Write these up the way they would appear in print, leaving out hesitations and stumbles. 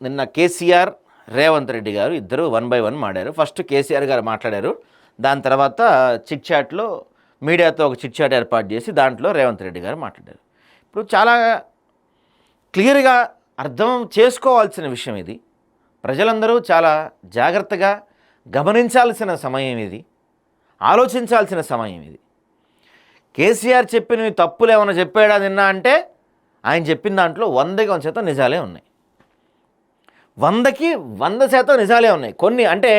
నిన్న కేసీఆర్ రేవంత్ రెడ్డి గారు ఇద్దరు 1 by 1 మాట్లాడారు. ఫస్ట్ కేసీఆర్ గారు మాట్లాడారు. దాని తర్వాత చిట్ చాట్లో మీడియాతో ఒక చిట్ చాట్ ఏర్పాటు చేసి దాంట్లో రేవంత్ రెడ్డి గారు మాట్లాడారు. ఇప్పుడు చాలా క్లియర్గా అర్థం చేసుకోవాల్సిన విషయం ఇది. ప్రజలందరూ చాలా జాగ్రత్తగా గమనించాల్సిన సమయం ఇది, ఆలోచించాల్సిన సమయం ఇది. కేసీఆర్ చెప్పినవి తప్పులు ఏమైనా చెప్పాడా నిన్న అంటే ఆయన చెప్పిన దాంట్లో 100% నిజాలే ఉన్నాయి. 100% నిజాలే ఉన్నాయి. కొన్ని అంటే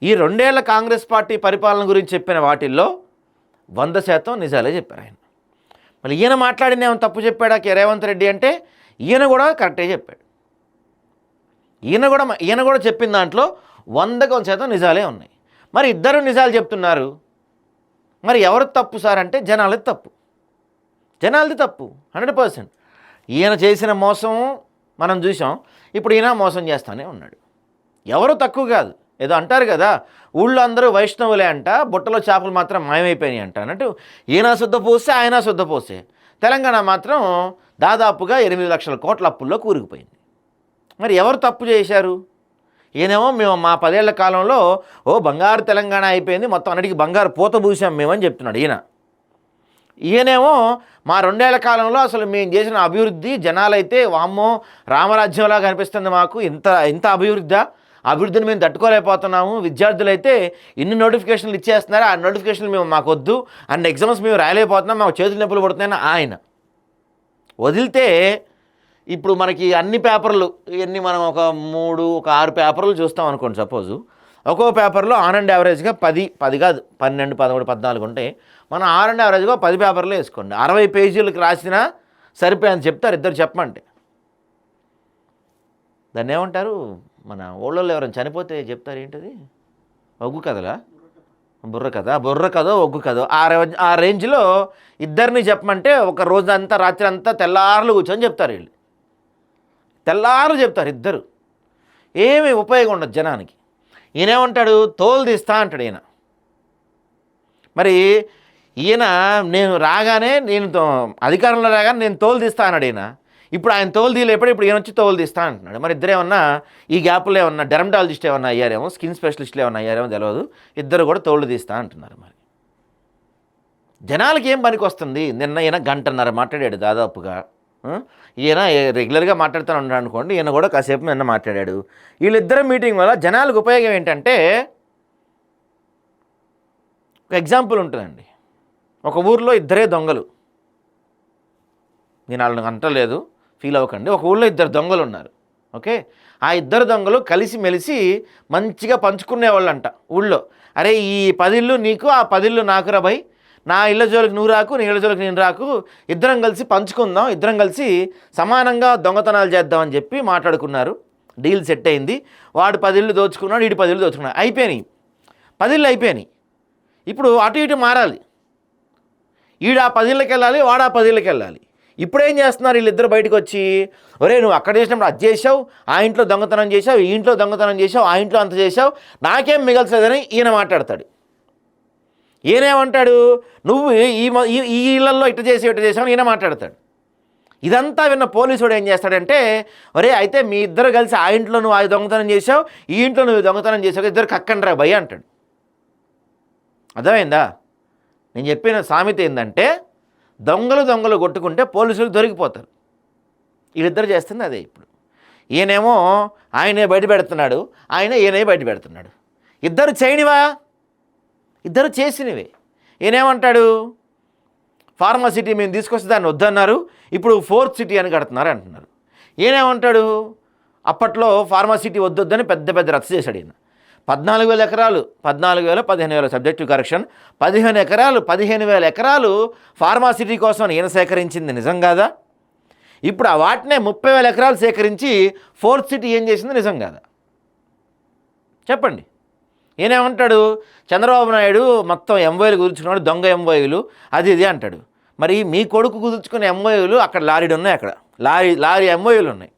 ఈ 2 ఏళ్ల కాంగ్రెస్ పార్టీ పరిపాలన గురించి చెప్పిన వాటిల్లో 100% నిజాలే చెప్పారు ఆయన. మళ్ళీ ఈయన మాట్లాడిన ఏమైనా తప్పు చెప్పాడా రేవంత్ రెడ్డి అంటే ఈయన కూడా కరెక్టే చెప్పాడు. ఈయన కూడా చెప్పిన దాంట్లో 100% నిజాలే ఉన్నాయి. మరి ఇద్దరు నిజాలు చెప్తున్నారు. మరి ఎవరు తప్పు సార్ అంటే జనాలది తప్పు. 100%. ఈయన చేసిన మోసం మనం చూసాం. ఇప్పుడు ఈయన మోసం చేస్తానే ఉన్నాడు. ఎవరు తక్కువ కాదు. ఏదో అంటారు కదా, ఊళ్ళో అందరూ వైష్ణవులే అంట, బుట్టలో చేపలు మాత్రం మాయమైపోయినాయి అంట అన్నట్టు ఈయన శుద్ధపోస్తే ఆయన శుద్ధపోస్తే తెలంగాణ మాత్రం దాదాపుగా 8 లక్షల కోట్ల అప్పుల్లో కూరుకుపోయింది. మరి ఎవరు తప్పు చేశారు? ఈయనేమో మేము మా 10 ఏళ్ల కాలంలో బంగారు తెలంగాణ అయిపోయింది, మొత్తం అన్నిటికీ బంగారు పూత పూసాం మేమని చెప్తున్నాడు ఈయనేమో మా 2 ఏళ్ల కాలంలో అసలు మేము చేసిన అభివృద్ధి జనాలైతే వామ్మో రామరాజ్యంలా కనిపిస్తుంది మాకు, ఇంత అభివృద్ధిని మేము తట్టుకోలేకపోతున్నాము, విద్యార్థులైతే ఇన్ని నోటిఫికేషన్లు ఇచ్చేస్తున్నారు, ఆ నోటిఫికేషన్లు మాకు వద్దు, అన్ని ఎగ్జామ్స్ మేము రాయలేకపోతున్నాం, మాకు చేతులు నొప్పులు పడుతున్నాయని ఆయన వదిలితే ఇప్పుడు మనకి అన్ని పేపర్లు ఇవన్నీ మనం ఒక 6 పేపర్లు చూస్తాం అనుకోండి. సపోజు ఒక్కో పేపర్లో ఆన్ అండ్ యావరేజ్గా 10 కాదు 12, 13, 14 ఉంటాయి. మనం ఆన్ అండ్ యావరేజ్గా 10 పేపర్లు వేసుకోండి. 60 పేజీలకు రాసినా సరిపోయని చెప్తారు ఇద్దరు చెప్పమంటే. దాన్ని ఏమంటారు, మన ఊళ్ళో ఎవరైనా చనిపోతే చెప్తారు ఏంటది, ఒగ్గు కథలా, బుర్ర కథో ఒగ్గు కథో ఆ రేంజ్లో ఇద్దరిని చెప్పమంటే ఒక రోజంతా రాత్రి అంతా తెల్లారులు కూర్చొని చెప్తారు. వీళ్ళు తెల్లారు చెప్తారు ఇద్దరు, ఏమీ ఉపయోగం ఉండదు జనానికి. ఈయనేమంటాడు, తోలు తీస్తా అంటాడు ఈయన. మరి ఈయన నేను అధికారంలో రాగానే నేను తోలు తీస్తా అన్నాడు ఈయన. ఇప్పుడు ఆయన తోలు తీయలేప్పుడు ఇప్పుడు ఈయన వచ్చి తోలు తీస్తా అంటున్నాడు. మరి ఇద్దరు ఏమన్నా ఈ గ్యాప్లో ఏమన్నా డెర్మటాలజిస్ట్ ఏమన్నా అయ్యారేమో, స్కిన్ స్పెషలిస్టులు ఏమన్నా అయ్యారేమో తెలియదు, ఇద్దరు కూడా తోళ్ళు తీస్తా అంటున్నారు. మరి జనాలకి ఏం పనికి వస్తుంది? నిన్న ఈయన 1.5 గంటన్నర మాట్లాడాడు దాదాపుగా. ఈయన రెగ్యులర్గా మాట్లాడుతూ ఉన్నాడు అనుకోండి, ఈయన కూడా కాసేపు నిన్న మాట్లాడాడు. వీళ్ళిద్దరు మీటింగ్ వల్ల జనాలకు ఉపయోగం ఏంటంటే, ఒక ఎగ్జాంపుల్ ఉంటుందండి. ఒక ఊర్లో ఇద్దరే దొంగలు, నేను వాళ్ళని అంటలేదు, ఫీల్ అవ్వకండి. ఒక ఊళ్ళో 2 దొంగలు ఉన్నారు. ఓకే, ఆ 2 దొంగలు కలిసి మెలిసి మంచిగా పంచుకునేవాళ్ళు అంట ఊళ్ళో. అరే ఈ 10 ఇళ్ళు నీకు, ఆ 10 ఇళ్ళు నాకు రా భయ్, నా ఇళ్ళ జోలికి నువ్వు రాకు, నీ ఇళ్ళ జోలికి నేను రాకు, ఇద్దరం కలిసి పంచుకుందాం, ఇద్దరం కలిసి సమానంగా దొంగతనాలు చేద్దామని చెప్పి మాట్లాడుకున్నారు. డీల్ సెట్ అయింది. వాడు 10 ఇళ్ళు దోచుకున్నాడు, వీడు 10 ఇళ్ళు దోచుకున్నాడు. అయిపోయినాయి, 10 ఇళ్ళు అయిపోయినాయి. ఇప్పుడు అటు ఇటు మారాలి. వీడు ఆ 10 ఇళ్ళకి వెళ్ళాలి, వాడు ఆ 10 ఇళ్ళకి వెళ్ళాలి. ఇప్పుడు ఏం చేస్తున్నారు వీళ్ళిద్దరు బయటకు వచ్చి, ఒరే నువ్వు అక్కడ చేసినప్పుడు అది చేసావు, ఆ ఇంట్లో దొంగతనం చేసావు, ఈ ఇంట్లో దొంగతనం చేసావు, ఆ ఇంట్లో అంత చేసావు, నాకేం మిగల్చలేదని ఈయన మాట్లాడతాడు. ఈయనేమంటాడు, నువ్వు ఈ ఇళ్లలో ఇటు చేసావు ఈయన మాట్లాడతాడు. ఇదంతా విన్న పోలీసుడు ఏం చేస్తాడంటే, ఒరే అయితే మీ ఇద్దరు కలిసి ఆ ఇంట్లో నువ్వు ఆ దొంగతనం చేసావు, ఈ ఇంట్లో నువ్వు దొంగతనం చేసావు, ఇద్దరు కక్కండ్రా భయ్య అంటాడు. అర్థమైందా? నేను చెప్పిన సామెత ఏంటంటే, దొంగలు కొట్టుకుంటే పోలీసులు దొరికిపోతారు. వీళ్ళిద్దరు చేస్తుంది అదే. ఇప్పుడు ఈయనేమో ఆయనే బయట పెడుతున్నాడు, ఈయనే బయట పెడుతున్నాడు. ఇద్దరు చేయనివా, ఇద్దరు చేసినవే. ఈయనేమంటాడు, ఫార్మాసిటీ మేము తీసుకొస్తే దాన్ని వద్దన్నారు, ఇప్పుడు 4th సిటీ అని కడుతున్నారు అంటున్నారు. ఈయనేమంటాడు, అప్పట్లో ఫార్మాసిటీ వద్దొద్దని పెద్ద రచ్చ చేశాడు ఈయన. 14,000 ఎకరాలు, 14,000 15,000 సబ్జెక్టివ్ కరెక్షన్, 15,000 ఎకరాలు ఫార్మాసిటీ కోసం ఈయన సేకరించింది నిజం కాదా? ఇప్పుడు ఆ వాటినే 30,000 ఎకరాలు సేకరించి 4th సిటీ ఏం చేసింది నిజం కాదా? చెప్పండి. ఈయనేమంటాడు, చంద్రబాబు నాయుడు మొత్తం ఎంఓయూలు కుదుర్చుకున్నాడు, దొంగ ఎంఓయూలు అది ఇది అంటాడు. మరి మీ కొడుకు కుదుర్చుకునే ఎంఓయూలు అక్కడ లారీలు ఉన్నాయి, అక్కడ లారీ ఎంఓయూలు ఉన్నాయి.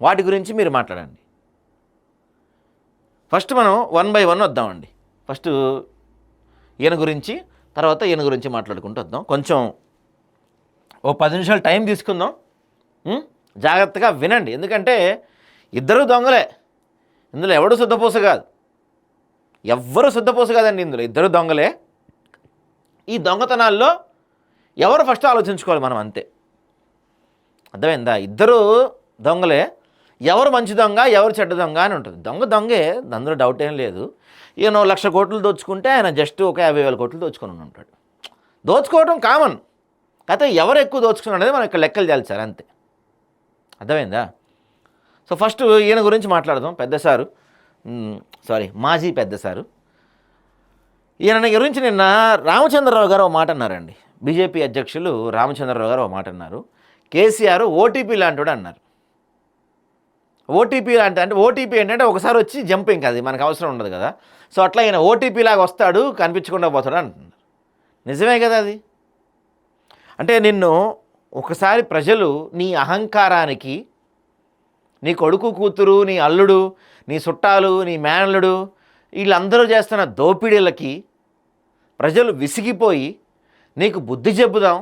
వాటి గురించి మీరు మాట్లాడండి. ఫస్ట్ మనం 1 by 1 వద్దామండి. ఫస్ట్ ఈయన గురించి, తర్వాత ఈయన గురించి మాట్లాడుకుంటూ వద్దాం. కొంచెం 10 నిమిషాలు టైం తీసుకుందాం, జాగ్రత్తగా వినండి. ఎందుకంటే ఇద్దరు దొంగలే, ఇందులో ఎవడు శుద్ధపూస కాదు, ఎవ్వరు శుద్ధపూస కాదండి, ఇందులో ఇద్దరు దొంగలే. ఈ దొంగతనాల్లో ఎవరు ఫస్ట్ ఆలోచించుకోవాలి మనం, అంతే. అర్థమైందా? ఇద్దరు దొంగలే, ఎవరు మంచి దొంగ ఎవరు చెడ్డ దొంగ అని ఉంటుంది. దొంగే, అందులో డౌట్ ఏం లేదు. ఈయన 1,00,000 కోట్లు దోచుకుంటే ఆయన జస్ట్ ఒక 50,000 కోట్లు దోచుకొని ఉంటాడు. దోచుకోవడం కామన్, అయితే ఎవరు ఎక్కువ దోచుకున్నాడు అనేది మనం ఇక్కడ లెక్కలు తేల్చాలి, అంతే. అర్థమైందా? సో ఫస్ట్ ఈయన గురించి మాట్లాడదాం. మాజీ పెద్ద సారు. ఈయన గురించి నిన్న రామచంద్రరావు గారు ఒక మాట అన్నారండి. బీజేపీ అధ్యక్షులు రామచంద్రరావు గారు ఒక మాట అన్నారు. కేసీఆర్ ఓటీపీ లాంటివాడు అన్నారు. ఓటీపీ అంటే ఓటీపీ ఏంటంటే ఒకసారి వచ్చి జంపింగ్, అది మనకు అవసరం ఉండదు కదా. సో అట్లా ఈయన ఓటీపీ లాగా వస్తాడు, కనిపించకుండా పోతాడు అంటున్నారు. నిజమే కదా అది. అంటే నిన్ను ఒకసారి ప్రజలు నీ అహంకారానికి, నీ కొడుకు కూతురు, నీ అల్లుడు, నీ చుట్టాలు, నీ మేనల్లుడు, వీళ్ళందరూ చేస్తున్న దోపిడీలకి ప్రజలు విసిగిపోయి నీకు బుద్ధి చెబుదాం,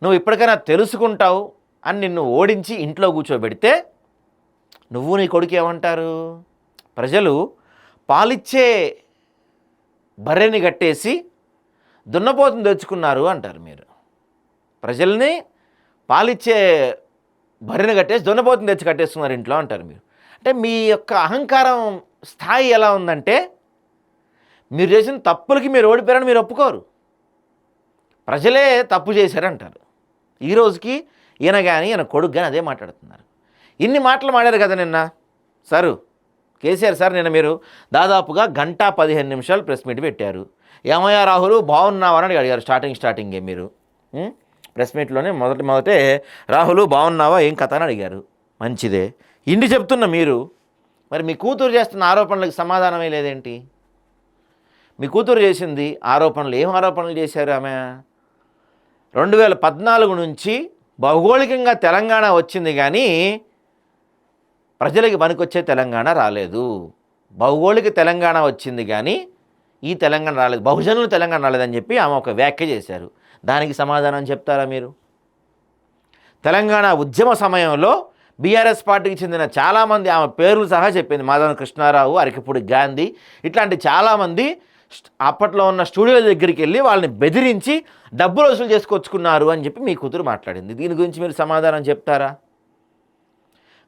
నువ్వు ఇప్పటికైనా తెలుసుకుంటావు అని నిన్ను ఓడించి ఇంట్లో కూర్చోబెడితే నువ్వు నీ కొడుకు ఏమంటారు? ప్రజలు పాలిచ్చే బర్రెని కట్టేసి దున్నపోతుని తెచ్చుకున్నారు అంటారు మీరు. ప్రజల్ని పాలిచ్చే బర్రెని కట్టేసి దున్నపోతుని తెచ్చి కట్టేస్తున్నారు ఇంట్లో అంటారు మీరు. అంటే మీ యొక్క అహంకారం స్థాయి ఎలా ఉందంటే, మీరు చేసిన తప్పులకి మీరు ఓడిపోయారని మీరు ఒప్పుకోరు, ప్రజలే తప్పు చేశారంటారు. ఈరోజుకి ఈయన కానీ ఈయన కొడుకు కానీ అదే మాట్లాడుతున్నారు. ఇన్ని మాటలు మాడారు కదా నిన్న కేసీఆర్ సార్. నిన్న మీరు దాదాపుగా 1:15 ప్రెస్ మీట్ పెట్టారు. ఏమయ్యా రాహుల్ బాగున్నావా అని అడిగారు స్టార్టింగే మీరు ప్రెస్ మీట్లోనే మొదటే రాహుల్ బాగున్నావా ఏం కథ అని అడిగారు. మంచిదే, ఇన్ని చెప్తున్న మీరు మరి మీ కూతురు చేస్తున్న ఆరోపణలకు సమాధానమే లేదేంటి? మీ కూతురు చేసింది ఆరోపణలు, ఏం ఆరోపణలు చేశారు ఆమె? 2014 నుంచి భౌగోళికంగా తెలంగాణ వచ్చింది కానీ ప్రజలకి పనికొచ్చే తెలంగాణ రాలేదు. భౌగోళిక తెలంగాణ వచ్చింది కానీ ఈ తెలంగాణ రాలేదు, బహుజనులు తెలంగాణ రాలేదని చెప్పి ఆమె ఒక వ్యాఖ్య చేశారు. దానికి సమాధానం చెప్తారా మీరు? తెలంగాణ ఉద్యమ సమయంలో బీఆర్ఎస్ పార్టీకి చెందిన చాలామంది, ఆమె పేర్లు సహా చెప్పింది, మాధవ కృష్ణారావు, అరకిపూడి గాంధీ, ఇట్లాంటి చాలామంది అప్పట్లో ఉన్న స్టూడియోల దగ్గరికి వెళ్ళి వాళ్ళని బెదిరించి డబ్బులు వసూలు చేసుకొచ్చుకున్నారు అని చెప్పి మీ కూతురు మాట్లాడింది. దీని గురించి మీరు సమాధానం చెప్తారా?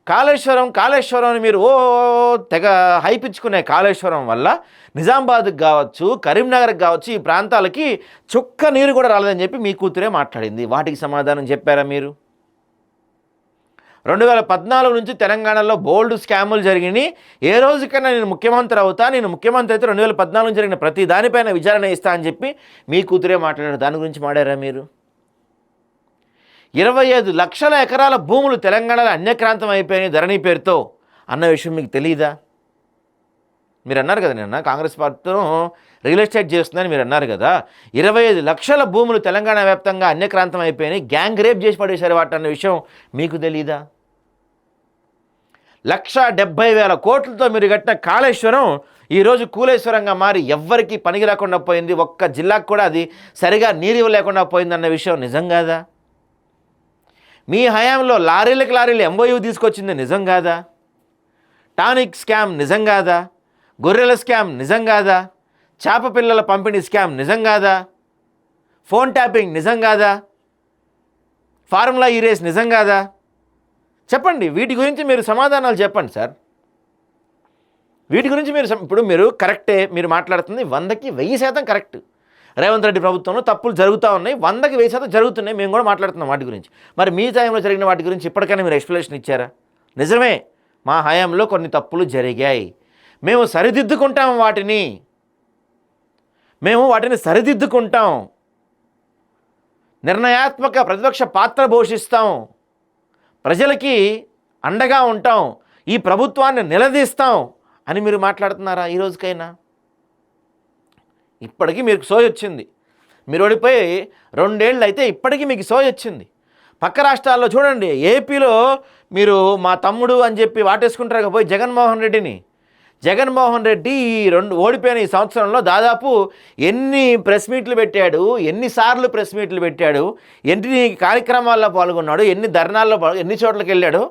కాళేశ్వరం అని మీరు తెగ హైపిచ్చుకునే కాళేశ్వరం వల్ల నిజామాబాద్కి కావచ్చు, కరీంనగర్కి కావచ్చు, ఈ ప్రాంతాలకి చుక్క నీరు కూడా రాలేదని చెప్పి మీ కూతురే మాట్లాడింది. వాటికి సమాధానం చెప్పారా మీరు? 2014 నుంచి తెలంగాణలో బోల్డ్ స్కాములు జరిగినాయి. ఏ రోజుకైనా నేను ముఖ్యమంత్రి అవుతా, నేను ముఖ్యమంత్రి అయితే 2014 జరిగిన ప్రతి దానిపైన విచారణ ఇస్తా అని చెప్పి మీ కూతురే మాట్లాడారు. దాని గురించి మాట్లాడారా మీరు? 25 లక్షల ఎకరాల భూములు తెలంగాణలో అన్యక్రాంతం అయిపోయినాయి ధరణి పేరుతో అన్న విషయం మీకు తెలియదా? మీరు అన్నారు కదా నిన్న కాంగ్రెస్ పార్టీతో రియల్ ఎస్టేట్ చేస్తుందని మీరు అన్నారు కదా. 25 లక్షల భూములు తెలంగాణ వ్యాప్తంగా అన్యక్రాంతం అయిపోయినాయి, గ్యాంగ్ రేప్ చేసి పడేశారు వాటి అన్న విషయం మీకు తెలీదా? 1,70,000 కోట్లతో మీరు కట్టిన కాళేశ్వరం ఈరోజు కూలేశ్వరంగా మారి ఎవ్వరికి పనికి లేకుండా పోయింది. ఒక్క జిల్లాకు కూడా అది సరిగా నీరు ఇవ్వలేకుండా పోయిందన్న విషయం నిజం కాదా? మీ హయాంలో లారీలు ఎంఓయూ తీసుకొచ్చింది నిజం కాదా? టానిక్ స్కామ్ నిజం కాదా? గొర్రెల స్కామ్ నిజం కాదా? చేప పిల్లల పంపిణీ స్కామ్ నిజం కాదా? ఫోన్ ట్యాపింగ్ నిజం కాదా? ఫార్ములా ఈ రేస్ నిజం కాదా? చెప్పండి, వీటి గురించి మీరు సమాధానాలు చెప్పండి సార్. వీటి గురించి ఇప్పుడు మీరు కరెక్టే, మీరు మాట్లాడుతుంది 100కి 1000% కరెక్ట్. రేవంత్ రెడ్డి ప్రభుత్వంలో తప్పులు జరుగుతూ ఉన్నాయి, 100కి 1000% జరుగుతున్నాయి. మేము కూడా మాట్లాడుతున్నాం వాటి గురించి. మరి మీ టైంలో జరిగిన వాటి గురించి ఇప్పటికైనా మీరు ఎక్స్ప్లెనేషన్ ఇచ్చారా? నిజమే, మా హయాంలో కొన్ని తప్పులు జరిగాయి, మేము సరిదిద్దుకుంటాం, వాటిని సరిదిద్దుకుంటాం, నిర్ణయాత్మక ప్రతిపక్ష పాత్ర పోషిస్తాం, ప్రజలకి అండగా ఉంటాం, ఈ ప్రభుత్వాన్ని నిలదీస్తాం అని మీరు మాట్లాడుతున్నారా ఈ రోజుకైనా? ఇప్పటికీ మీకు సోయి వచ్చింది. మీరు ఓడిపోయి 2 ఏళ్ళు అయితే ఇప్పటికీ మీకు సోయి వచ్చింది. పక్క రాష్ట్రాల్లో చూడండి, ఏపీలో మీరు మా తమ్ముడు అని చెప్పి వాటేసుకుంటారు పోయి జగన్మోహన్ రెడ్డి ఓడిపోయిన ఈ సంవత్సరంలో దాదాపు ఎన్ని ప్రెస్ మీట్లు పెట్టాడు, ఎన్నిసార్లు ప్రెస్ మీట్లు పెట్టాడు, ఎన్ని కార్యక్రమాల్లో పాల్గొన్నాడు, ఎన్ని ధర్నాల్లో ఎన్ని చోట్లకి వెళ్ళాడు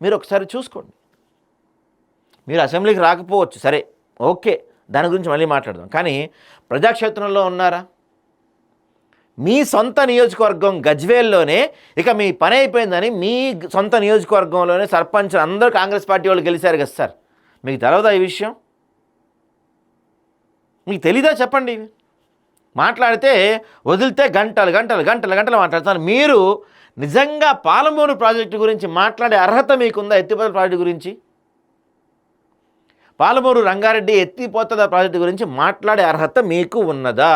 మీరు ఒకసారి చూసుకోండి. మీరు అసెంబ్లీకి రాకపోవచ్చు, సరే ఓకే, దాని గురించి మళ్ళీ మాట్లాడదాం. కానీ ప్రజాక్షేత్రంలో ఉన్నారా? మీ సొంత నియోజకవర్గం గజ్వేల్లోనే ఇక మీ పని అయిపోయిందని మీ సొంత నియోజకవర్గంలోనే సర్పంచ్ అందరూ కాంగ్రెస్ పార్టీ వాళ్ళు గెలిచారు కదా సార్. మీకు తెలవదా ఈ విషయం? మీకు తెలీదా చెప్పండి. మాట్లాడితే వదిలితే గంటలు గంటలు గంటలు గంటలు మాట్లాడతారు. మీరు నిజంగా పాలమూరు ప్రాజెక్టు గురించి మాట్లాడే అర్హత మీకుందా? ఎత్తిపోతల ప్రాజెక్టు గురించి, పాలమూరు రంగారెడ్డి ఎత్తిపోతల ప్రాజెక్టు గురించి మాట్లాడే అర్హత మీకు ఉన్నదా?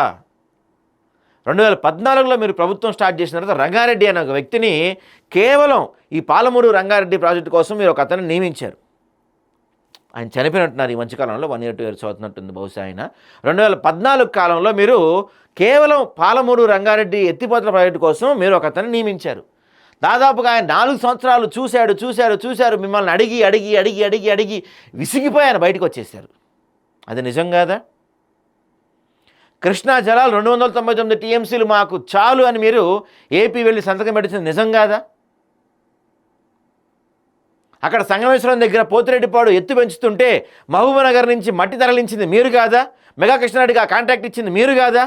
2014లో మీరు ప్రభుత్వం స్టార్ట్ చేసిన తర్వాత రంగారెడ్డి అనే ఒక వ్యక్తిని కేవలం ఈ పాలమూరు రంగారెడ్డి ప్రాజెక్టు కోసం మీరు ఒక అతన్ని నియమించారు. ఆయన చనిపోయినట్టున్నారు ఈ మధ్యకాలంలో, 1 year 2 years అవుతున్నట్టుంది బహుశా ఆయన. 2014 కాలంలో మీరు కేవలం పాలమూరు రంగారెడ్డి ఎత్తిపోతల ప్రాజెక్టు కోసం మీరు ఒక అతన్ని నియమించారు. దాదాపుగా ఆయన 4 సంవత్సరాలు చూశారు, మిమ్మల్ని అడిగి అడిగి అడిగి అడిగి అడిగి విసిగిపోయి ఆయన బయటకు వచ్చేసారు. అది నిజం కాదా? కృష్ణా జలాలు 299 TMCలు మాకు చాలు అని మీరు ఏపీ వెళ్ళి సంతకం పెట్టించింది నిజం కాదా? అక్కడ సంగమేశ్వరం దగ్గర పోతిరెడ్డిపాడు ఎత్తు పెంచుతుంటే మహబూబ్నగర్ నుంచి మట్టి తరలించింది మీరు కాదా? మెగా కృష్ణారెడ్డికి ఆ కాంట్రాక్ట్ ఇచ్చింది మీరు కాదా?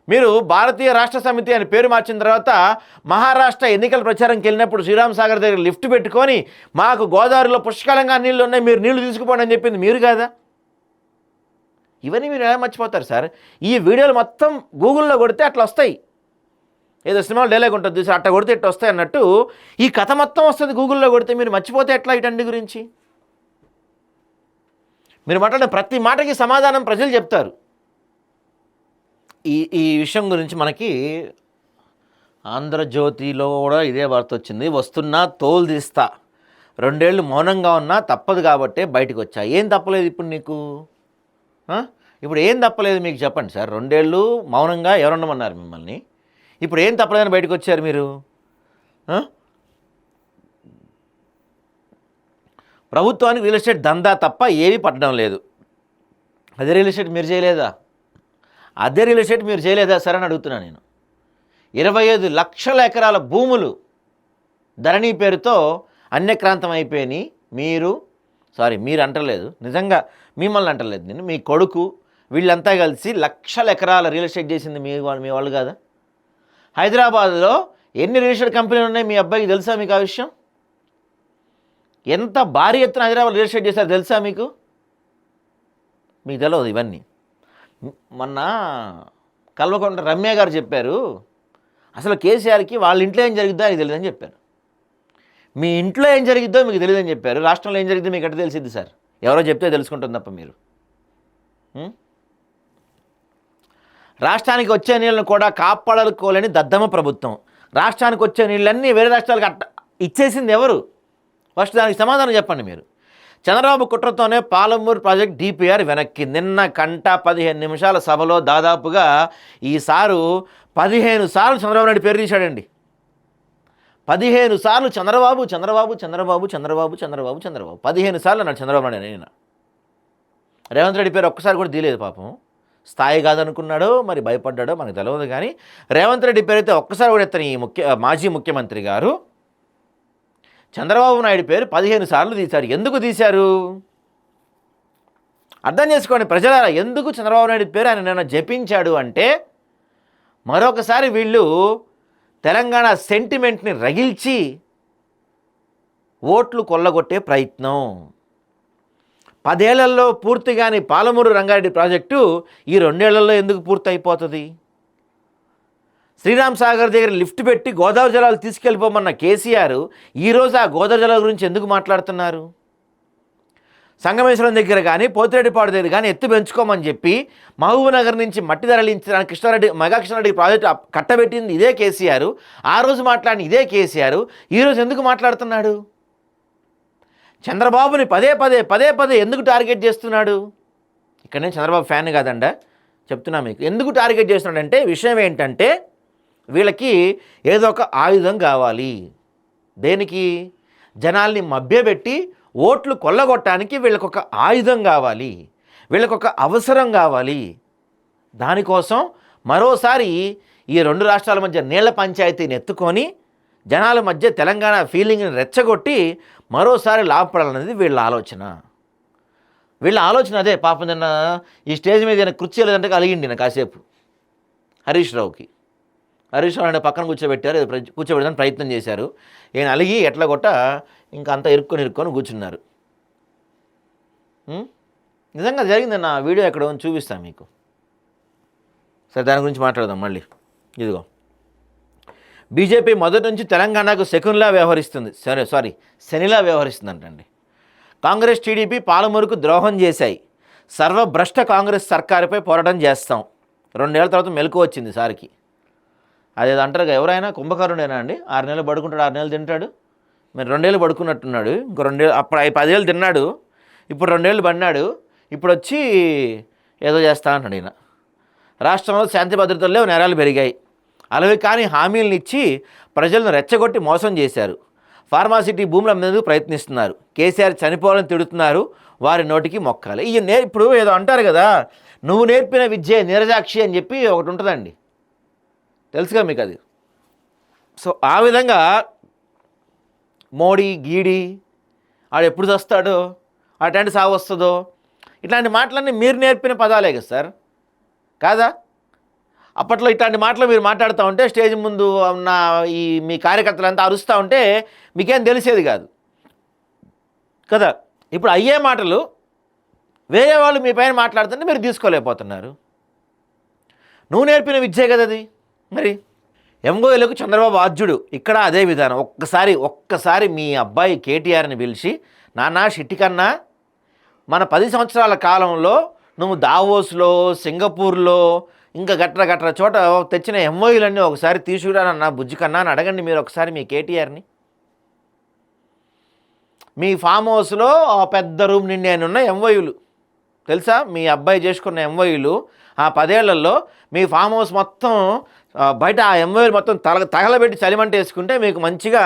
మీరు భారతీయ రాష్ట్ర సమితి అని పేరు మార్చిన తర్వాత మహారాష్ట్ర ఎన్నికల ప్రచారంకి వెళ్ళినప్పుడు శ్రీరామ్ సాగర్ దగ్గర లిఫ్ట్ పెట్టుకొని మాకు గోదావరిలో పుష్కలంగా నీళ్ళు ఉన్నాయి, మీరు నీళ్లు తీసుకుపోండి అని చెప్పింది మీరు కాదా? ఇవన్నీ మీరు ఎలా మర్చిపోతారు సార్? ఈ వీడియోలు మొత్తం గూగుల్లో కొడితే అట్లా వస్తాయి. ఏదో సినిమాలో డైలాగ్ ఉంటుంది చూసి, అట్లా కొడితే ఇట్లా వస్తాయి అన్నట్టు ఈ కథ మొత్తం వస్తుంది గూగుల్లో కొడితే. మీరు మర్చిపోతే ఎట్లా ఇటండి గురించి? మీరు మాట్లాడిన ప్రతి మాటకి సమాధానం ప్రజలు చెప్తారు. ఈ విషయం గురించి మనకి ఆంధ్రజ్యోతిలో కూడా ఇదే వార్త వచ్చింది. వస్తున్నా తోలు తీస్తా, 2 ఏళ్ళు మౌనంగా ఉన్నా తప్పదు కాబట్టే బయటకు వచ్చా. ఏం తప్పలేదు ఇప్పుడు నీకు? ఇప్పుడు ఏం తప్పలేదు మీకు చెప్పండి సార్. 2 ఏళ్ళు మౌనంగా ఎవరు ఉండమన్నారు మిమ్మల్ని? ఇప్పుడు ఏం తప్పలేదని బయటకు వచ్చారు మీరు? ప్రభుత్వానికి రియల్ ఎస్టేట్ దందా తప్ప ఏమీ పట్టడం లేదు. అదే రియల్ ఎస్టేట్ మీరు చేయలేదా? సరే అని అడుగుతున్నాను నేను. 25 లక్షల ఎకరాల భూములు ధరణి పేరుతో అన్యక్రాంతం అయిపోయినాయి. మీరు అంటలేదు, నిజంగా మిమ్మల్ని అంటలేదు నేను, మీ కొడుకు వీళ్ళంతా కలిసి లక్షల ఎకరాల రియల్ ఎస్టేట్ చేసింది మీ వాళ్ళు కాదా? హైదరాబాద్లో ఎన్ని రియల్ ఎస్టేట్ కంపెనీలు ఉన్నాయి మీ అబ్బాయికి తెలుసా మీకు ఆ విషయం? ఎంత భారీ ఎత్తున హైదరాబాద్ రియల్ ఎస్టేట్ చేశారు తెలుసా మీకు? మీకు తెలియదు ఇవన్నీ. మొన్న కల్వకుంట్ల రమ్య గారు చెప్పారు, అసలు కేసీఆర్కి వాళ్ళ ఇంట్లో ఏం జరిగిద్దో ఆయనకి తెలియదని చెప్పారు. మీ ఇంట్లో ఏం జరిగిద్దో మీకు తెలియదని చెప్పారు. రాష్ట్రంలో ఏం జరిగిద్దో మీకు ఎట్లా తెలిసిద్ది సార్? ఎవరో చెప్తే తెలుసుకుంటుంది తప్ప మీరు. రాష్ట్రానికి వచ్చే నీళ్ళను కూడా కాపాడుకోలేని దద్దమ్మ ప్రభుత్వం. రాష్ట్రానికి వచ్చే నీళ్ళన్నీ వేరే రాష్ట్రాలకు ఇచ్చేసింది ఎవరు? ఫస్ట్ దానికి సమాధానం చెప్పండి మీరు. చంద్రబాబు కుట్రతోనే పాలమూరు ప్రాజెక్ట్ DPR వెనక్కి. నిన్న 15 నిమిషాల సభలో దాదాపుగా ఈసారు 15 సార్లు చంద్రబాబు నాయుడు పేరు తీశాడండి. 15 సార్లు చంద్రబాబు 15 సార్లు అన్నాడు చంద్రబాబు నాయుడు. నేను రేవంత్ రెడ్డి పేరు ఒక్కసారి కూడా తీయలేదు పాపం. స్థాయి కాదనుకున్నాడో మరి భయపడ్డాడో మనకు తెలియదు. కానీ రేవంత్ రెడ్డి పేరు అయితే ఒక్కసారి కూడా ఎత్తని మాజీ ముఖ్యమంత్రి గారు చంద్రబాబు నాయుడు పేరు 15 సార్లు తీశారు. ఎందుకు తీశారు అర్థం చేసుకోండి ప్రజలారా. ఎందుకు చంద్రబాబు నాయుడు పేరు ఆయన నిన్న జపించాడు అంటే, మరొకసారి వీళ్ళు తెలంగాణ సెంటిమెంట్ని రగిల్చి ఓట్లు కొల్లగొట్టే ప్రయత్నం. 10 ఏళ్లలో పూర్తిగాని పాలమూరు రంగారెడ్డి ప్రాజెక్టు ఈ 2 ఏళ్లలో ఎందుకు పూర్తి అయిపోతుంది? శ్రీరామ్ సాగర్ దగ్గర లిఫ్ట్ పెట్టి గోదావరి జలాలు తీసుకెళ్ళిపోమన్న కేసీఆర్ ఈరోజు ఆ గోదావరి జలాల గురించి ఎందుకు మాట్లాడుతున్నారు? సంగమేశ్వరం దగ్గర కానీ పోతిరెడ్డిపాడు దగ్గర కానీ ఎత్తు పెంచుకోమని చెప్పి మహబూబ్నగర్ నుంచి మట్టి తరలించడానికి మెగా కృష్ణారెడ్డి ప్రాజెక్టు కట్టబెట్టింది ఇదే కేసీఆర్. ఆ రోజు మాట్లాడిన ఇదే కేసీఆర్ ఈరోజు ఎందుకు మాట్లాడుతున్నాడు? చంద్రబాబుని పదే పదే ఎందుకు టార్గెట్ చేస్తున్నాడు? ఇక్కడ నేను చంద్రబాబు ఫ్యాన్ కాదండా, చెప్తున్నా మీకు ఎందుకు టార్గెట్ చేస్తున్నాడంటే, విషయం ఏంటంటే వీళ్ళకి ఏదో ఒక ఆయుధం కావాలి. దేనికి? జనాల్ని మభ్యపెట్టి ఓట్లు కొల్లగొట్టడానికి వీళ్ళకొక ఆయుధం కావాలి, వీళ్ళకొక అవసరం కావాలి. దానికోసం మరోసారి ఈ 2 రాష్ట్రాల మధ్య నీళ్ల పంచాయతీని ఎత్తుకొని జనాల మధ్య తెలంగాణ ఫీలింగ్ని రెచ్చగొట్టి మరోసారి లాభపడాలనేది వీళ్ళ ఆలోచన అదే. పాపం నిన్న ఈ స్టేజ్ మీద నేను కుర్చీ లేదంటే కలిగిండి నాకు కాసేపు హరీష్ రావు అంటే పక్కన కూర్చోబెట్టారు, కూర్చోబెట్టడానికి ప్రయత్నం చేశారు. ఈయన అలిగి ఎట్లా కొట్ట ఇంకా అంతా ఇరుక్కొని కూర్చున్నారు. నిజంగా జరిగింది. నా వీడియో ఎక్కడ చూపిస్తాను మీకు. సరే, దాని గురించి మాట్లాడదాం మళ్ళీ. ఇదిగో, బీజేపీ మొదటి నుంచి తెలంగాణకు శనిలా వ్యవహరిస్తుందంటండి. కాంగ్రెస్ టీడీపీ పాలమూరుకు ద్రోహం చేశాయి. సర్వభ్రష్ట కాంగ్రెస్ సర్కారుపై పోరాటం చేస్తాం. 2 ఏళ్ల తర్వాత మెలకు వచ్చింది సార్కి. అదేదో అంటారు, ఎవరైనా కుంభకర్ణుడేనా అండి? 6 నెలలు పడుకుంటాడు, 6 నెలలు తింటాడు. మరి 2 ఏళ్ళు పడుకున్నట్టున్నాడు. ఇంకో 2 ఏళ్ళు, అప్పుడు 10 ఏళ్ళు తిన్నాడు, ఇప్పుడు 2 ఏళ్ళు పడినాడు. ఇప్పుడు వచ్చి ఏదో చేస్తా అంటాడు ఈయన. రాష్ట్రంలో శాంతి భద్రతలు లేవు, నేరాలు పెరిగాయి. అలవి కానీ హామీలను ఇచ్చి ప్రజలను రెచ్చగొట్టి మోసం చేశారు. ఫార్మాసిటీ భూములు అమ్మేందుకు ప్రయత్నిస్తున్నారు. కేసీఆర్ చనిపోవాలని తిడుతున్నారు, వారి నోటికి మొక్కాలి. ఇప్పుడు ఏదో అంటారు కదా, నువ్వు నేర్పిన విద్య నిరజాక్షి అని చెప్పి ఒకటి ఉంటుందండి, తెలుసుగా మీకు అది. సో ఆ విధంగా మోడీ గీడి ఆడు ఎప్పుడు చస్తాడో, అట్లాంటి సాగు వస్తుందో, ఇట్లాంటి మాటలన్నీ మీరు నేర్పిన పదాలే కదా సార్, కాదా? అప్పట్లో ఇట్లాంటి మాటలు మీరు మాట్లాడుతూ ఉంటే స్టేజ్ ముందు ఉన్న మీ కార్యకర్తలంతా అరుస్తూ ఉంటే మీకేం తెలిసేది కాదు కదా. ఇప్పుడు అయ్యే మాటలు వేరే వాళ్ళు మీ పైన మాట్లాడుతుంటే మీరు తీసుకోలేకపోతున్నారు. నువ్వు నేర్పిన విద్యే కదా అది. మరి ఎంఓఏలకు చంద్రబాబు ఆద్యుడు, ఇక్కడ అదే విధానం. ఒక్కసారి మీ అబ్బాయి కేటీఆర్ని పిలిచి, నాన్న షిట్టికన్నా, మన 10 సంవత్సరాల కాలంలో నువ్వు దావోస్లో, సింగపూర్లో, ఇంకా గట్ర చోట తెచ్చిన ఎంఓయూలన్నీ ఒకసారి తీసుకురానన్న బుజ్జి కన్నా అని అడగండి మీరు ఒకసారి మీ కేటీఆర్ని. మీ ఫామ్ హౌస్లో పెద్ద రూమ్ నిండి అని ఉన్న ఎంఓయూలు తెలుసా? మీ అబ్బాయి చేసుకున్న ఎంఓయూలు ఆ 10 ఏళ్లలో మీ ఫామ్ హౌస్ మొత్తం బయట ఆ ఎంఓయూలు మొత్తం తగలబెట్టి చలిమంట వేసుకుంటే మీకు మంచిగా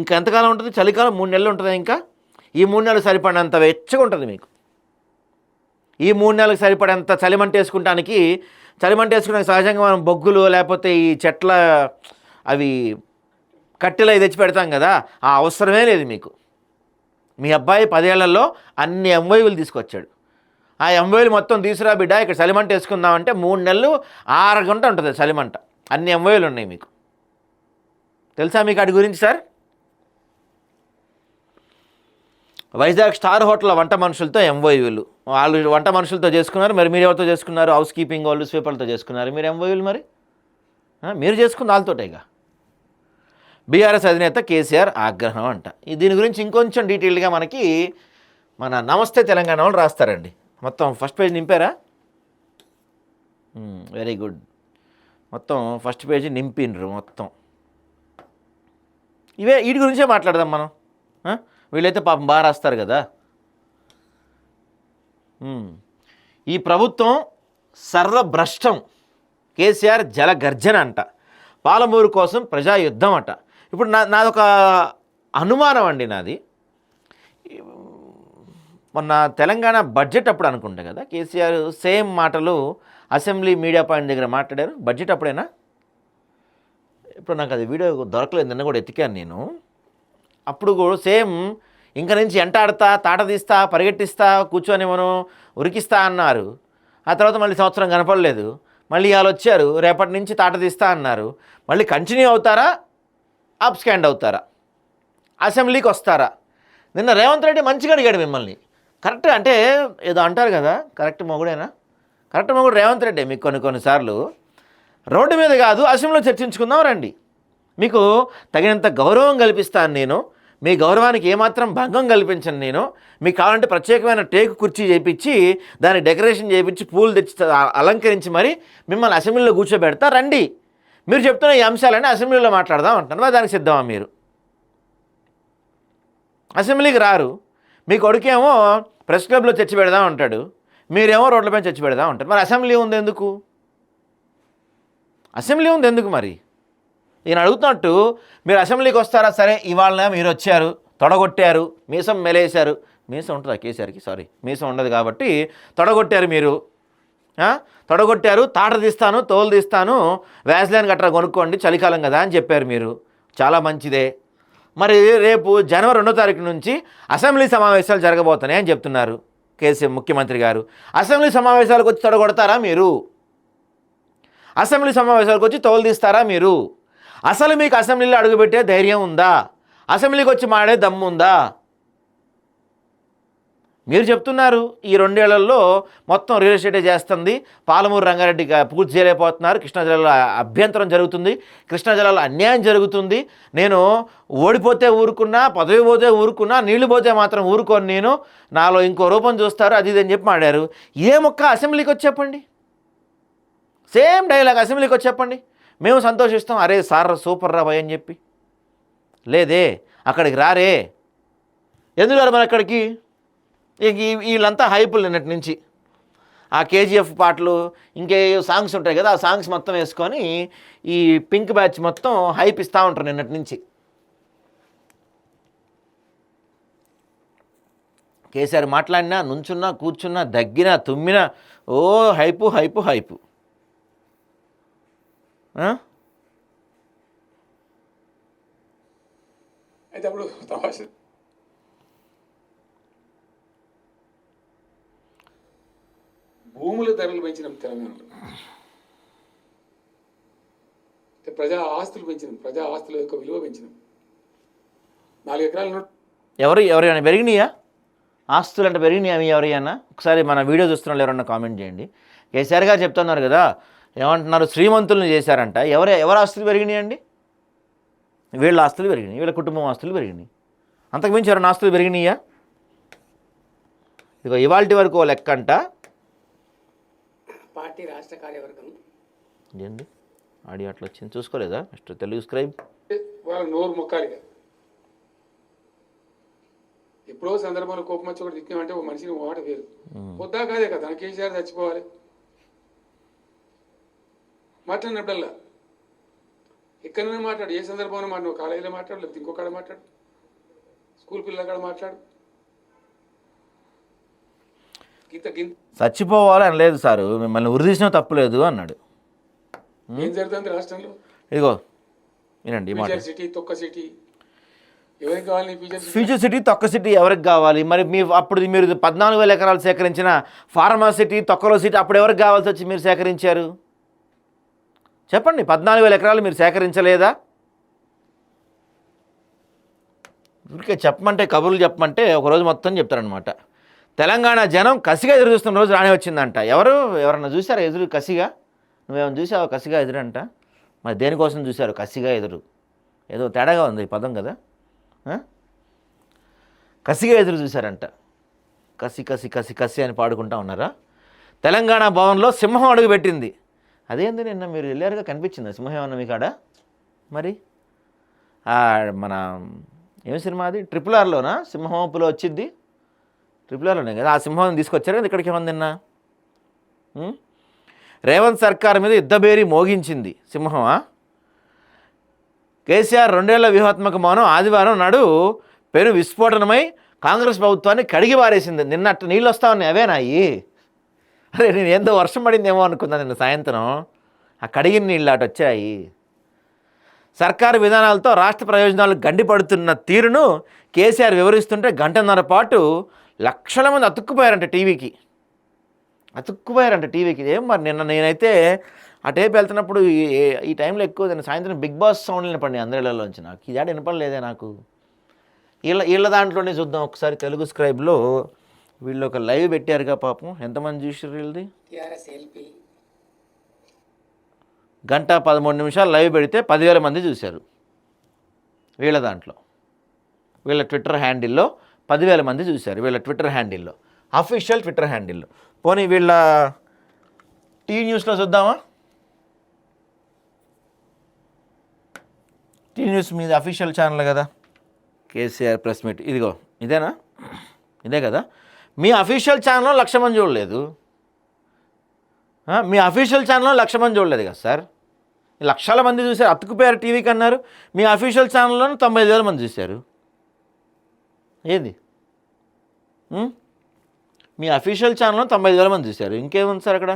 ఇంకెంతకాలం ఉంటుంది? చలికాలం 3 నెలలు ఉంటుంది. ఇంకా ఈ 3 నెలలు సరిపడినంత వెచ్చగా ఉంటుంది మీకు. ఈ 3 నెలలకు సరిపడేంత చలిమంట వేసుకోవడానికి సహజంగా మనం బొగ్గులు లేకపోతే ఈ చెట్ల అవి కట్టెలు అవి తెచ్చి పెడతాం కదా, ఆ అవసరమే లేదు మీకు. మీ అబ్బాయి 10 ఏళ్లలో అన్ని ఎంఓయూలు తీసుకొచ్చాడు. ఆ ఎంఓయూలు మొత్తం తీసుకురా బిడ్డ, ఇక్కడ చలిమంట వేసుకుందామంటే 3 నెలలు 6 గంటలు ఉంటుంది చలిమంట. అన్ని ఎంఓయూలు ఉన్నాయి మీకు. తెలుసా మీకు వాటి గురించి సార్? వైజాగ్ స్టార్ హోటల్ వంట మనుషులతో ఎంఓయూలు, వాళ్ళు వంట మనుషులతో చేసుకున్నారు. మరి మీరు ఎవరితో చేసుకున్నారు? హౌస్ కీపింగ్ వాళ్ళు, స్వీపర్లతో చేసుకున్నారు మీరు ఎంఓయూలు. మరి మీరు చేసుకున్న వాళ్ళతోటేగా. బీఆర్ఎస్ అధినేత కేసీఆర్ ఆగ్రహం అంట. దీని గురించి ఇంకొంచెం డీటెయిల్గా మనకి మన నమస్తే తెలంగాణ వాళ్ళు రాస్తారండి. మొత్తం ఫస్ట్ పేజ్ నింపారా? Very good. మొత్తం ఫస్ట్ పేజీ నింపినరు మొత్తం. వీటి గురించే మాట్లాడదాం మనం. వీళ్ళైతే పాపం బాగా రాస్తారు కదా. ఈ ప్రభుత్వం సర్వభ్రష్టం, కేసీఆర్ జల గర్జన అంట, పాలమూరు కోసం ప్రజాయుద్ధం అంట. ఇప్పుడు నాదొక అనుమానం అండి. నాది మొన్న తెలంగాణ బడ్జెట్ అప్పుడు అనుకుంటా కదా, కేసీఆర్ సేమ్ మాటలు అసెంబ్లీ మీడియా పాయింట్ దగ్గర మాట్లాడారు. బడ్జెట్ అప్పుడేనా? ఇప్పుడు నాకు అది వీడియో దొరకలేదు, నిన్న కూడా ఎతికాను నేను. అప్పుడు కూడా సేమ్ ఇంక నుంచి ఎంటాడుతా, తాట తీస్తా, పరిగెట్టిస్తా, కూర్చొని మనం ఉరికిస్తా అన్నారు. ఆ తర్వాత మళ్ళీ సంవత్సరం కనపడలేదు. మళ్ళీ ఇవాళ వచ్చారు, రేపటి నుంచి తాట తీస్తా అన్నారు. మళ్ళీ కంటిన్యూ అవుతారా, అప్ స్కాండ్ అవుతారా, అసెంబ్లీకి వస్తారా? నిన్న రేవంత్ రెడ్డి మంచిగా అడిగాడు మిమ్మల్ని. కరెక్ట్ అంటే ఏదో అంటారు కదా, కరెక్ట్ మొగుడేనా? కరెక్ట్ మొగుడు రేవంత్ రెడ్డి. మీకు కొన్నిసార్లు రోడ్డు మీద కాదు, అసెంబ్లీలో చర్చించుకుందాం రండి, మీకు తగినంత గౌరవం కల్పిస్తాను నేను, మీ గౌరవానికి ఏమాత్రం భంగం కల్పించను నేను. మీకు కావాలంటే ప్రత్యేకమైన టేకు కుర్చీ చేయించి దాన్ని డెకరేషన్ చేయించి పూలు తెచ్చి అలంకరించి మరి మిమ్మల్ని అసెంబ్లీలో కూర్చోబెడతా రండి. మీరు చెప్తున్న ఈ అంశాలన్నీ అసెంబ్లీలో మాట్లాడదాం అంటాను. మరి దానికి సిద్ధమా మీరు? అసెంబ్లీకి రారు. మీ కొడుకేమో ప్రెస్ క్లబ్లో చర్చ పెడదాం అంటాడు, మీరేమో రోడ్లపైన చర్చ పెడదాం అంటారు. మరి అసెంబ్లీ ఉంది ఎందుకు? అసెంబ్లీ ఉంది ఎందుకు? మరి ఈయన అడుగుతున్నట్టు మీరు అసెంబ్లీకి వస్తారా? సరే, ఇవాళ మీరు వచ్చారు, తొడగొట్టారు, మీసం మెలేశారు. మీసం ఉంటుందా కేసీఆర్కి? సారీ, మీసం ఉండదు కాబట్టి తొడగొట్టారు. మీరు తొడగొట్టారు, తాట తీస్తాను, తోలు తీస్తాను, వ్యాజ్లైన్ గట్రా కొనుక్కోండి, చలికాలం కదా అని చెప్పారు. మీరు చాలా మంచిదే. మరి రేపు జనవరి 2వ తారీఖు నుంచి అసెంబ్లీ సమావేశాలు జరగబోతున్నాయి అని చెప్తున్నారు కేసీఆర్ ముఖ్యమంత్రి గారు. అసెంబ్లీ సమావేశాలకు వచ్చి తొడగొడతారా మీరు? అసెంబ్లీ సమావేశాలకు వచ్చి తోలు తీస్తారా మీరు? అసలు మీకు అసెంబ్లీలో అడుగుపెట్టే ధైర్యం ఉందా? అసెంబ్లీకి వచ్చి మాడే దమ్ము ఉందా? మీరు చెప్తున్నారు ఈ 2 ఏళ్లలో మొత్తం రియల్ ఎస్టేటే చేస్తుంది, పాలమూరు రంగారెడ్డి పూర్తి చేయలేకపోతున్నారు, కృష్ణా జిల్లాలో అభ్యంతరం జరుగుతుంది, కృష్ణా జిల్లాలో అన్యాయం జరుగుతుంది, నేను ఓడిపోతే ఊరుకున్నా, పదవి పోతే ఊరుకున్నా, నీళ్లు పోతే మాత్రం ఊరుకోని, నేను నాలో ఇంకో రూపం చూస్తారు, అది ఇది అని చెప్పి మాడారు. ఇదే మొక్క అసెంబ్లీకి వచ్చి చెప్పండి, సేమ్ డైలాగ్ అసెంబ్లీకి వచ్చి చెప్పండి, మేము సంతోషిస్తాం, అరే సార్ సూపర్ రా భయ్ అని చెప్పి. లేదే, అక్కడికి రారే. ఎందుకు రారు మరి అక్కడికి? వీళ్ళంతా హైపులు నిన్నటి నుంచి ఆ కేజీఎఫ్ పాటలు ఇంకే సాంగ్స్ ఉంటాయి కదా, ఆ సాంగ్స్ మొత్తం వేసుకొని ఈ పింక్ బ్యాచ్ మొత్తం హైప్ ఇస్తూ ఉంటారు నిన్నటి నుంచి. కేసీఆర్ మాట్లాడినా, నుంచున్నా, కూర్చున్నా, దగ్గినా, తుమ్మినా ఓ హైపు హైపు హైపు. అయితే అప్పుడు తమాషా భూముల ధరలు పెంచినాం తెలంగాణలో, ప్రజా ఆస్తులు పెంచినాం, ప్రజా ఆస్తుల యొక్క విలువ పెంచినాం. 4 ఎకరాల ఎవరైనా పెరిగినాయా? ఆస్తులు అంటే పెరిగినాయా మీ ఎవరైనా? ఒకసారి మన వీడియో చూస్తున్న వాళ్ళు ఎవరన్నా కామెంట్ చేయండి. కేసీఆర్ గారు చెప్తున్నారు కదా, ఏమంటున్నారు, శ్రీమంతులను చేశారంట. ఎవరి ఆస్తులు పెరిగినాయండి? వీళ్ళ ఆస్తులు పెరిగినాయి, వీళ్ళ కుటుంబం ఆస్తులు పెరిగినాయి. అంతకుమించి ఎవరైనా ఆస్తులు పెరిగినాయా? ఇదిగో ఇవాల్టి వరకు లెక్క అంట. పార్టీ రాష్ట్ర కార్యవర్గం ఏంది ఆడియో అట్లా వచ్చింది, చూసుకోలేదా? నెక్స్ట్ తెలుగు స్క్రైబ్ వాళ్ళ నోరు మొక్కాలిగా. ఎప్పుడో సందర్భంలో కోపం వచ్చి ఒకటి దిక్కామంటే ఒక మనిషిని మాట వేరు పొద్దా కాదే కదా, తన కేసీఆర్ చచ్చిపోవాలి మాట్లాడినప్పుడల్లా ఎక్కడైనా మాట్లాడు, ఏ సందర్భంలో మాట్లాడు, కాలేజీలో మాట్లాడు, లేకపోతే ఇంకొకడ మాట్లాడు, స్కూల్ పిల్లల కాడ మాట్లాడు. చచ్చిపోవాలి అని లేదు సారు, మిమ్మల్ని ఉరిదీసినా తప్పులేదు అన్నాడు. ఏం జరుగుతుంది రాష్ట్రంలో? ఇదిగో వినండి, సిటీ తొక్క సిటీ ఎవరికి కావాలి? ఫ్యూచర్ సిటీ తొక్క సిటీ ఎవరికి కావాలి? మరి అప్పుడు మీరు 14,000 ఎకరాలు సేకరించిన ఫార్మా సిటీ తొక్కలో సిటీ అప్పుడు ఎవరికి కావాల్సి వచ్చి మీరు సేకరించారు? చెప్పండి. 14,000 ఎకరాలు మీరు సేకరించలేదా? ఊరికే చెప్పమంటే, కబుర్లు చెప్పమంటే ఒకరోజు మొత్తం చెప్తారనమాట. తెలంగాణ జనం కసిగా ఎదురు చూస్తున్న రోజు రానే వచ్చిందంట. ఎవరన్నా చూసారా ఎదురు కసిగా? నువ్వేమైనా చూసావా కసిగా ఎదురంట? మరి దేనికోసం చూశారు కసిగా ఎదురు? ఏదో తేడాగా ఉంది ఈ పదం కదా. కసిగా ఎదురు చూశారంట. కసి కసి కసి కసి అని పాడుకుంటా ఉన్నారా? తెలంగాణ భవన్లో సింహం అడుగు పెట్టింది. అదేంది, నిన్న మీరు వెళ్ళారుగా, కనిపించిందా సింహం ఏమన్నా మీకు ఆడ? మరి మన ఏం సినిమా అది, RRRలోనా సింహంపులో వచ్చింది? RRRలోనే కదా ఆ సింహం తీసుకొచ్చారు కదా ఇక్కడికి. ఏమన్నా నిన్న రేవంత్ సర్కార్ మీద యుద్ధబేరి మోగించింది సింహమా? కేసీఆర్ 2 ఏళ్ల వ్యూహాత్మక మౌనం ఆదివారం నాడు పెను విస్ఫోటనమై కాంగ్రెస్ ప్రభుత్వాన్ని కడిగి పారేసింది. నిన్న అట్టు నీళ్ళు వస్తా ఉన్నాయి, అవేనాయి? అరే నేను ఏందో వర్షం పడిందేమో అనుకున్నాను నిన్న సాయంత్రం. ఆ కడిగిన నీళ్ళు అటు వచ్చాయి. సర్కారు విధానాలతో రాష్ట్ర ప్రయోజనాలు గండిపడుతున్న తీరును కేసీఆర్ వివరిస్తుంటే 1.5 గంటల పాటు లక్షల మంది అతుక్కుపోయారంట టీవీకి. ఏం మరి నిన్న నేనైతే ఆ టేపు వెళ్తున్నప్పుడు ఈ టైంలో ఎక్కువ సాయంత్రం బిగ్ బాస్ సౌండ్ వినపడి అందరిలోంచి. నాకు ఇది ఆడ వినపడలేదే నాకు. వీళ్ళ దాంట్లోనే చూద్దాం ఒకసారి. తెలుగు స్క్రైబ్లో వీళ్ళు ఒక లైవ్ పెట్టారుగా, పాపం ఎంతమంది చూసారు వీళ్ళది? 1:13 లైవ్ పెడితే 10,000 మంది చూశారు. వీళ్ళ దాంట్లో, వీళ్ళ ట్విట్టర్ హ్యాండిల్లో 10,000 మంది చూశారు. వీళ్ళ ట్విట్టర్ హ్యాండిల్లో, అఫీషియల్ ట్విట్టర్ హ్యాండిల్లో. పోనీ వీళ్ళ టీ న్యూస్లో చూద్దామా? టీ న్యూస్ మీద అఫీషియల్ ఛానల్ కదా, కేసీఆర్ ప్రెస్ మీట్. ఇదిగో ఇదేనా? ఇదే కదా. మీ అఫీషియల్ ఛానల్లో 1,00,000 మంది చూడలేదు. మీ అఫీషియల్ ఛానల్లో 1,00,000 మంది చూడలేదు కదా సార్. లక్షల మంది చూశారు, అతుకుపోయారు టీవీకి అన్నారు. మీ అఫీషియల్ ఛానల్లోనూ 95,000 మంది చూశారు. ఏది? మీ అఫీషియల్ ఛానల్లో 95,000 మంది చూశారు. ఇంకేముంది సార్ అక్కడ?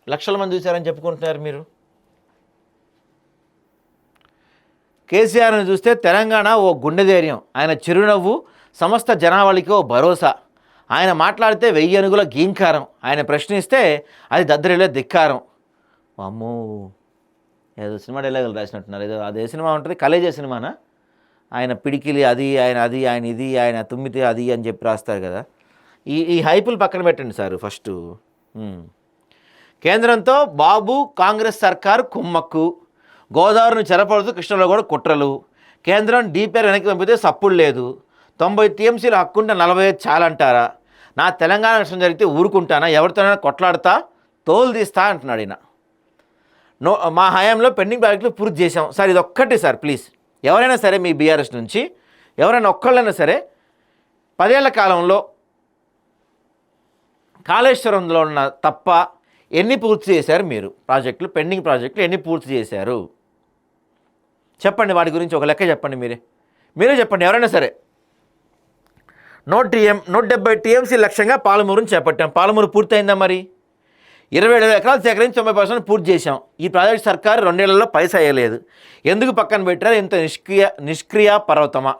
లక్షల మంది చూశారని చెప్పుకుంటున్నారు మీరు. కేసీఆర్ని చూస్తే తెలంగాణ ఓ గుండె ధైర్యం, ఆయన చిరునవ్వు సమస్త జనావళికి ఓ భరోసా. ఆయన మాట్లాడితే 1000 అణుగుల గీంకారం, ఆయన ప్రశ్నిస్తే అది దద్దరిలో ధిక్కారం. అమ్మో, ఏదో సినిమా డైలాగులు రాసినట్టున్నారు. ఏదో అదే సినిమా ఉంటుంది, కలేజా సినిమానా? ఆయన పిడికిలి అది, ఆయన ఇది, ఆయన తుమ్మితే అది అని చెప్పి రాస్తారు కదా. ఈ హైపులు పక్కన పెట్టండి సార్. ఫస్ట్ కేంద్రంతో బాబు కాంగ్రెస్ సర్కారు కుమ్మక్కు, గోదావరిని చెరపడుతూ కృష్ణలో కూడా కుట్రలు, కేంద్రం డీపీఆర్ వెనక్కి పంపితే సప్పుడు లేదు, 90 టీఎంసీలు హక్కుంటే 45 చాలంటారా, నా తెలంగాణ నష్టం జరిగితే ఊరుకుంటానా, ఎవరితోనైనా కొట్లాడతా, తోలు తీస్తా అంటున్నాడు ఈయన. మా హయాంలో పెండింగ్ ప్రాజెక్టులు పూర్తి చేశాం సార్. ఇది ఒక్కటి సార్ ప్లీజ్, ఎవరైనా సరే మీ బీఆర్ఎస్ నుంచి ఎవరైనా ఒక్కళ్ళైనా సరే 10 ఏళ్ల కాలంలో కాళేశ్వరంలో ఉన్న తప్ప ఎన్ని పూర్తి చేశారు మీరు? ప్రాజెక్టులు, పెండింగ్ ప్రాజెక్టులు ఎన్ని పూర్తి చేశారు చెప్పండి. వాటి గురించి ఒక లెక్క చెప్పండి. మీరే చెప్పండి, ఎవరైనా సరే. 170 టీఎంసీ లక్ష్యంగా పాలమూరుని చేపట్టాం. పాలమూరు పూర్తయిందా? మరి 27,000 ఎకరాలు సేకరించి 90% పూర్తి చేశాం. ఈ ప్రాజెక్ట్ సర్కారు 2 ఏళ్లలో పైసా అయ్యలేదు. ఎందుకు పక్కన పెట్టారు? ఇంత నిష్క్రియ పర్వతమా?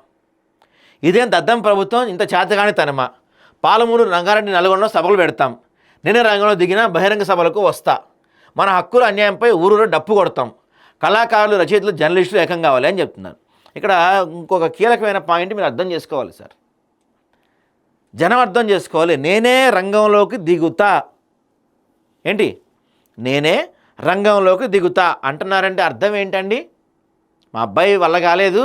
ఇదేం దద్దం ప్రభుత్వం, ఇంత చేతగాని తనమా? పాలమూరు, రంగారెడ్డి, నల్గొండలో సభలు పెడతాం. నేనే రంగంలో దిగిన బహిరంగ సభలకు వస్తా. మన హక్కుల అన్యాయంపై ఊరూరు డప్పు కొడతాం. కళాకారులు, రచయితలు, జర్నలిస్టులు ఏకం కావాలి అని చెప్తున్నారు. ఇక్కడ ఇంకొక కీలకమైన పాయింట్ మీరు అర్థం చేసుకోవాలి సార్, జనం అర్థం చేసుకోవాలి. నేనే రంగంలోకి దిగుతా ఏంటి? నేనే రంగంలోకి దిగుతా అంటున్నారంటే అర్థం ఏంటండి? మా అబ్బాయి వల్ల కాలేదు,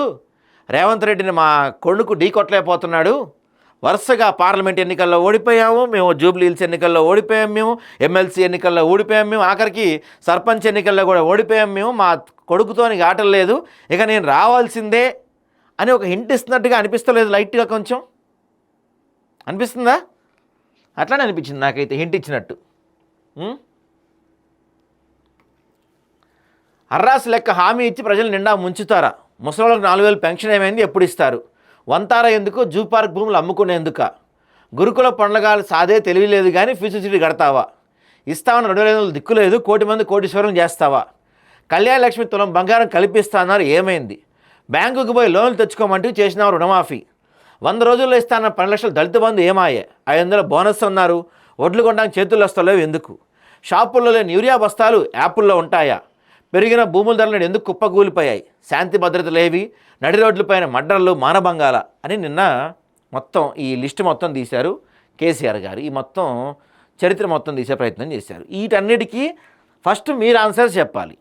రేవంత్ రెడ్డిని మా కొడుకు ఢీ కొట్టలేకపోతున్నాడు, వరుసగా పార్లమెంట్ ఎన్నికల్లో ఓడిపోయాము మేము, జూబ్లీ హిల్స్ ఎన్నికల్లో ఓడిపోయాం మేము, ఎమ్మెల్సీ ఎన్నికల్లో ఓడిపోయాం మేము, ఆఖరికి సర్పంచ్ ఎన్నికల్లో కూడా ఓడిపోయాం మేము, మా కొడుకుతోని ఆటలు లేదు, ఇక నేను రావాల్సిందే అని ఒక హింట్ ఇస్తున్నట్టుగా అనిపిస్తలేదు? లైట్గా కొంచెం అనిపిస్తుందా? అట్లానే అనిపించింది నాకైతే, హింట్ ఇచ్చినట్టు. అర్రాసు లెక్క హామీ ఇచ్చి ప్రజలు నిండా ముంచుతారా? ముసలోళ్ళకి 4,000 పెన్షన్ ఏమైంది, ఎప్పుడు ఇస్తారు? వంతార ఎందుకు? జూ పార్క్ భూములు అమ్ముకునేందుక? గురుకుల పండ్లగాలు సాదే తెలియలేదు కానీ ఫ్యూచర్ సిటీ కడతావా? ఇస్తామని 2,500 దిక్కులేదు, 1 కోటి మంది కోటీశ్వరం చేస్తావా? కళ్యాణ లక్ష్మి తులం బంగారం కల్పిస్తా అన్నారు, ఏమైంది? బ్యాంకుకు పోయి లోన్లు తెచ్చుకోమంటూ చేసినావు రుణమాఫీ. 100 రోజుల్లో ఇస్తాన్న 12 లక్షలు దళిత బంధు ఏమాయే? 500 బోనస్ అన్నారు, ఒడ్లు కొనడానికి చేతులు వస్తలేవు ఎందుకు? షాపుల్లో లేని యూరియా బస్తాలు యాపుల్లో ఉంటాయా? పెరిగిన భూముల ధరలు ఎందుకు కుప్పకూలిపోయాయి? శాంతి భద్రతలేవి? నడి రోడ్లపైన మడ్డర్లు, మానభంగాల అని నిన్న మొత్తం ఈ లిస్టు మొత్తం తీశారు కేసీఆర్ గారు. ఈ మొత్తం చరిత్ర మొత్తం తీసే ప్రయత్నం చేశారు. వీటన్నిటికీ ఫస్ట్ మీరు ఆన్సర్ చెప్పాలి.